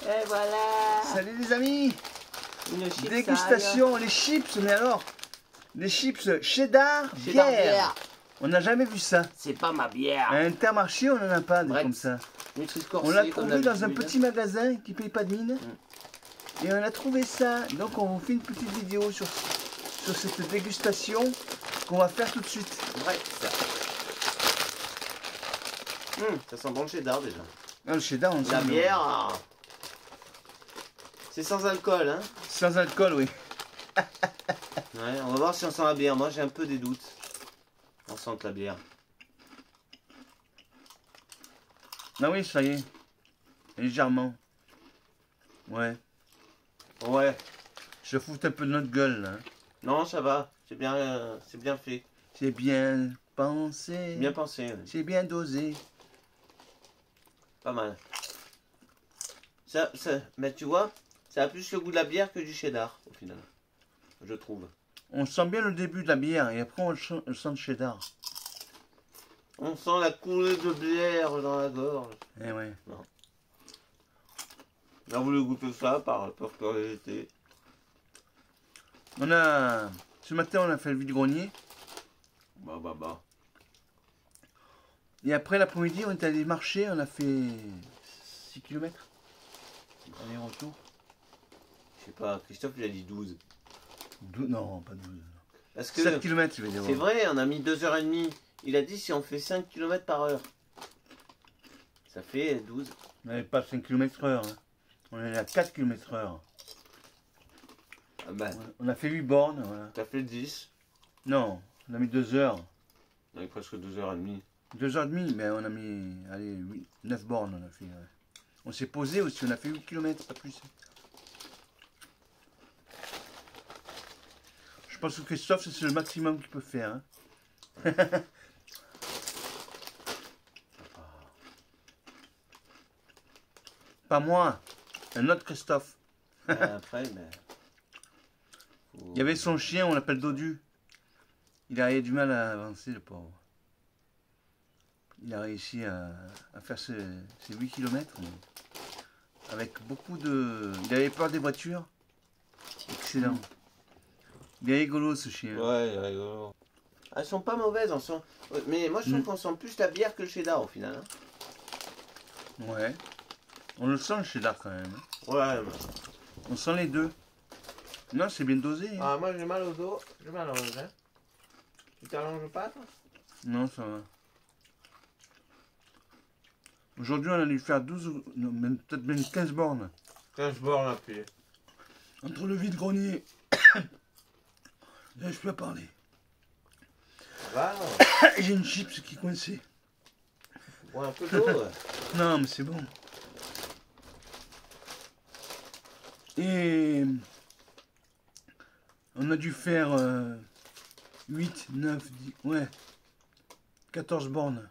Et voilà. Salut les amis. Une chips Dégustation, les chips, mais alors les chips cheddar bière. On n'a jamais vu ça. C'est pas ma bière. À Intermarché, on n'en a pas des Bref. comme ça. On On l'a trouvé dans un petit magasin qui paye pas de mine. Et on a trouvé ça. Donc on vous fait une petite vidéo sur cette dégustation qu'on va faire tout de suite. Bref. Ça sent bon le cheddar déjà. Ah, le cheddar, on La sent bière, c'est sans alcool, hein. sans alcool, oui. Ouais, on va voir si on sent la bière. Moi j'ai un peu des doutes. On sent la bière. Ah oui, ça y est. Légèrement. Ouais. Ouais. Je fous un peu de notre gueule, là. Non, ça va. C'est bien fait. C'est bien pensé. Bien pensé. Ouais. C'est bien dosé. Pas mal. Mais tu vois, ça a plus le goût de la bière que du cheddar, au final. Je trouve. On sent bien le début de la bière et après on sent le cheddar. On sent la coulée de bière dans la gorge. Eh ouais. On a voulu goûter ça par curiosité. Ce matin on a fait le vide-grenier. Bah. Et après l'après-midi on est allé marcher, on a fait 6 km. Aller-retour. Je sais pas, Christophe il a dit 12. Non, pas 12. Parce que 7 km je vais dire. c'est vrai, on a mis 2h30. Il a dit si on fait 5 km par heure. Ça fait 12. On n'avait pas 5 km/h. Hein. On est à 4 km/h. Ah bah, On a fait 8 bornes. Voilà. t'as fait 10. Non, on a mis 2 heures. On a presque 2h30. 2h30, mais on a mis 9 bornes. On a fait. Ouais. On s'est posé aussi, on a fait 8 km, pas plus. Je pense que Christophe, c'est le maximum qu'il peut faire. Hein. Pas moi, un autre Christophe. Après, mais... Il y avait son chien, on l'appelle Dodu. Il a eu du mal à avancer, le pauvre. Il a réussi à faire ses 8 km. Avec beaucoup de... Il avait peur des voitures. Excellent. Il est rigolo ce chien. Ouais, il est rigolo. Elles sont pas mauvaises, on sent... mais moi je trouve qu'on sent plus la bière que le cheddar au final. Hein. Ouais. On le sent le cheddar quand même. Ouais. On sent les deux. Non, c'est bien dosé. Hein. Ah, moi j'ai mal au dos, je m'allonge. Hein. Tu t'allonges pas toi? Non, ça va. Aujourd'hui, on a dû faire 12, peut-être même 15 bornes. 15 bornes à pied. Entre le vide-grenier... Là, je peux pas parler. Wow. J'ai une chips qui est coincée. Ouais, un peu d'eau. Ouais. Non, mais c'est bon. Et... On a dû faire 8, 9, 10... Ouais. 14 bornes.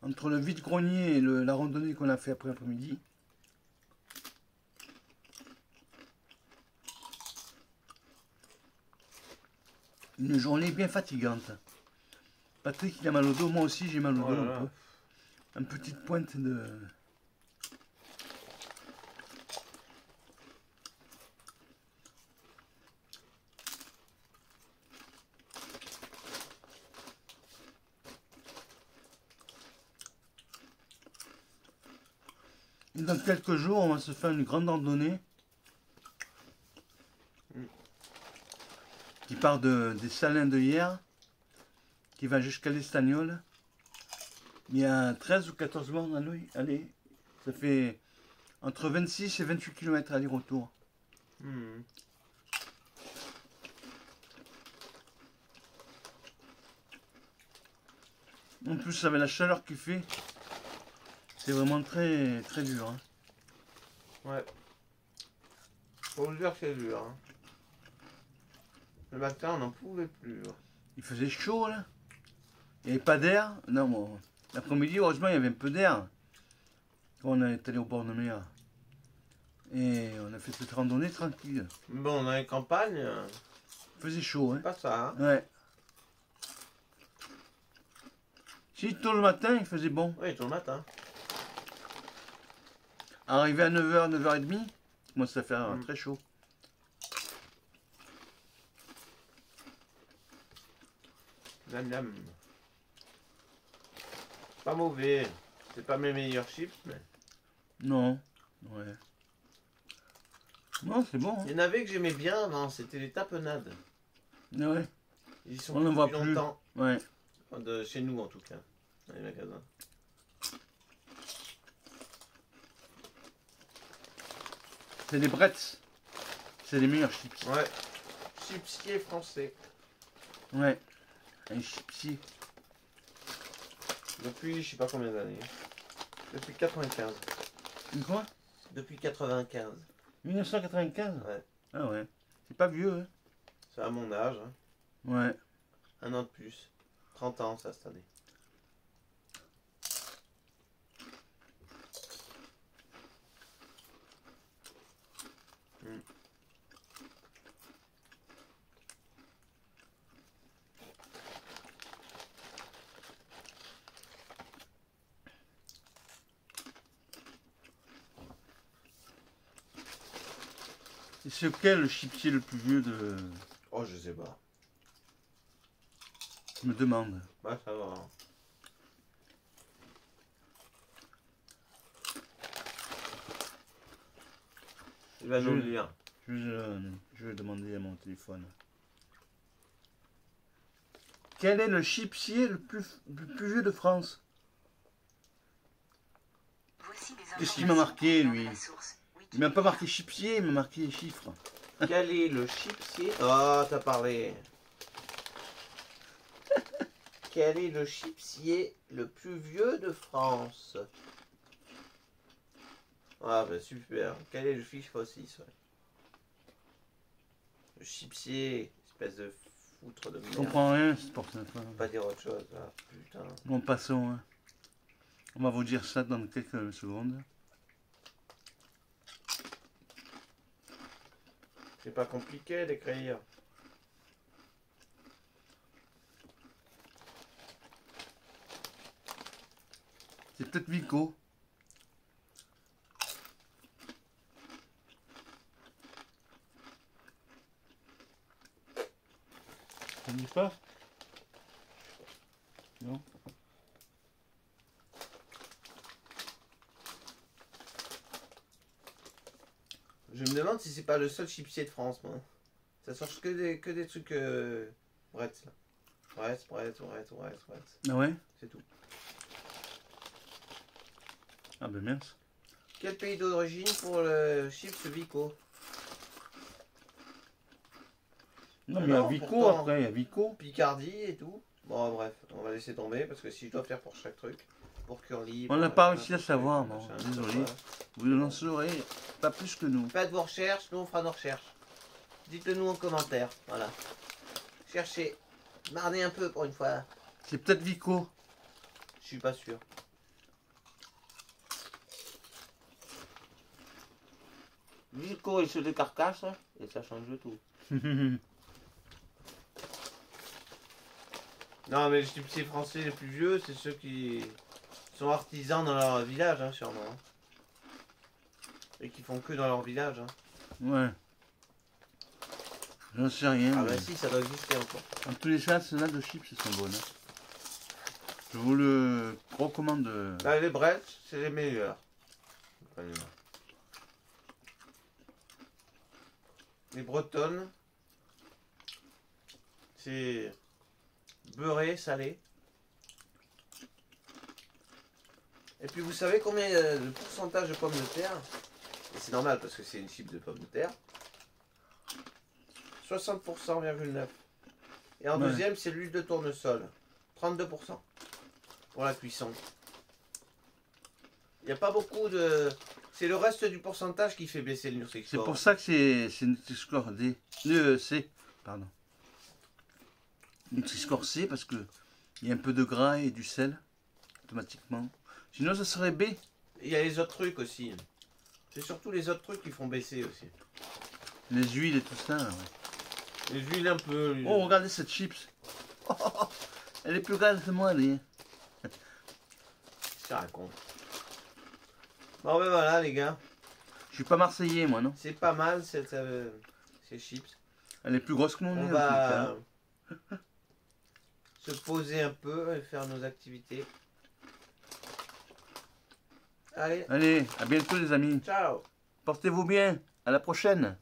Entre le vide-grenier et la randonnée qu'on a fait après l'après-midi. Une journée bien fatigante. Patrick il a mal au dos, moi aussi j'ai mal au dos un peu. Une petite pointe de... Et dans quelques jours, on va se faire une grande randonnée qui part des Salins de hier, qui va jusqu'à l'Estagnol. Il y a 13 ou 14 bornes allez, ça fait entre 26 et 28 km aller-retour. En plus, avec la chaleur qu'il fait, c'est vraiment très très dur. Hein. Ouais. Faut le dire que c'est dur. Hein. Le matin, on n'en pouvait plus. Il faisait chaud là. Il n'y avait pas d'air. Non, bon, l'après-midi, heureusement, il y avait un peu d'air. Quand on est allé au bord de mer. Et on a fait cette randonnée tranquille. Bon, dans les campagnes, Il faisait chaud, hein. pas ça. Hein. Ouais. Si tôt le matin, il faisait bon. Oui, tout le matin. Arrivé à 9h, 9h30, moi ça fait Mm. très chaud. Miam miam. Pas mauvais. C'est pas mes meilleurs chips, mais. Non. Ouais. Non, c'est bon. Il y en avait que j'aimais bien avant, c'était les tapenades. Hein. Ouais. Ils sont On plus n'en voit depuis plus. longtemps. Ouais. Chez nous en tout cas. Dans les magasins. C'est les Bretts. C'est les meilleurs chips. Ouais. Chipsier français. Ouais. Un chipsier. Depuis je sais pas combien d'années. Depuis 95. Une quoi? Depuis 95. 1995? Ouais. Ah ouais. C'est pas vieux, hein? C'est à mon âge. Hein. Ouais. Un an de plus. 30 ans ça cette année. Et c'est lequel le chipsier le plus vieux de... Oh je sais pas. Je me demande. Ouais ça va. Hein. Il va nous le dire. Je vais demander à mon téléphone. Quel est le chipsier le plus vieux de France? Qu'est-ce qu'il m'a marqué, lui? Il m'a pas marqué chipsier, il m'a marqué les chiffres. Quel est le chipsier? Oh, t'as parlé. Quel est le chipsier le plus vieux de France? Ah bah super. Quel est le chiffre 6? Ouais. Le chipsier, espèce de foutre de Je merde. comprends rien, c'est pour ça. Pas dire autre chose. Ah, putain. Bon, passons. Hein. On va vous dire ça dans quelques secondes. C'est pas compliqué d'écrire. C'est peut-être Vico. Ça ne dit pas? Non. Je me demande si c'est pas le seul chipsier de France, moi. Ça change que des trucs Bretz, là. Bretz. Ah ouais? C'est tout. Ah ben mince. Quel pays d'origine pour le chips Vico? Non mais il y a Non, Vico pourtant. après, il y a Vico. Picardie et tout. Bon, bref, on va laisser tomber parce que si je dois faire pour chaque truc, pour Curly. On n'a pour pas machin, réussi à pour savoir, truc, bon, machin, désolé. voilà. Vous en saurez pas plus que nous. Faites vos recherches, nous on fera nos recherches. Dites-le nous en commentaire, voilà. Cherchez. Marnez un peu pour une fois. C'est peut-être Vico. Je suis pas sûr. Vico il se décarcasse et ça change de tout. Non mais les chipsiers français les plus vieux, c'est ceux qui sont artisans dans leur village, hein, sûrement. Hein. Et qui font que dans leur village. Hein. Ouais. J'en sais rien. Ah mais bah si, ça doit exister encore. En tous les cas, celles-là de chips, elles sont bonnes. Hein. Je vous le recommande. Là, les Bretts, c'est les meilleurs. Les bretonnes, c'est beurré, salé. Et puis vous savez combien il y a de pourcentage de pommes de terre? Et c'est normal parce que c'est une chip de pommes de terre. 60,9%. Et en Ouais. deuxième, c'est l'huile de tournesol. 32% pour la cuisson. Il n'y a pas beaucoup de... C'est le reste du pourcentage qui fait baisser le Nutri-Score. C'est pour ça que c'est Nutri-Score D. C, pardon. Nutri-Score C parce que il y a un peu de gras et du sel automatiquement. Sinon, ça serait B. Il y a les autres trucs aussi. C'est surtout les autres trucs qui font baisser aussi. Les huiles et tout ça. Ouais. Les huiles un peu. Oh, regardez cette chips. Elle est plus grande que moi, elle est. Ça raconte. Bon ben voilà les gars. Je suis pas marseillais moi, non? C'est pas mal ces chips. Elle est plus grosse que mon nez. On va se poser un peu et faire nos activités. Allez, Allez, à bientôt les amis. ciao. Portez-vous bien. À la prochaine.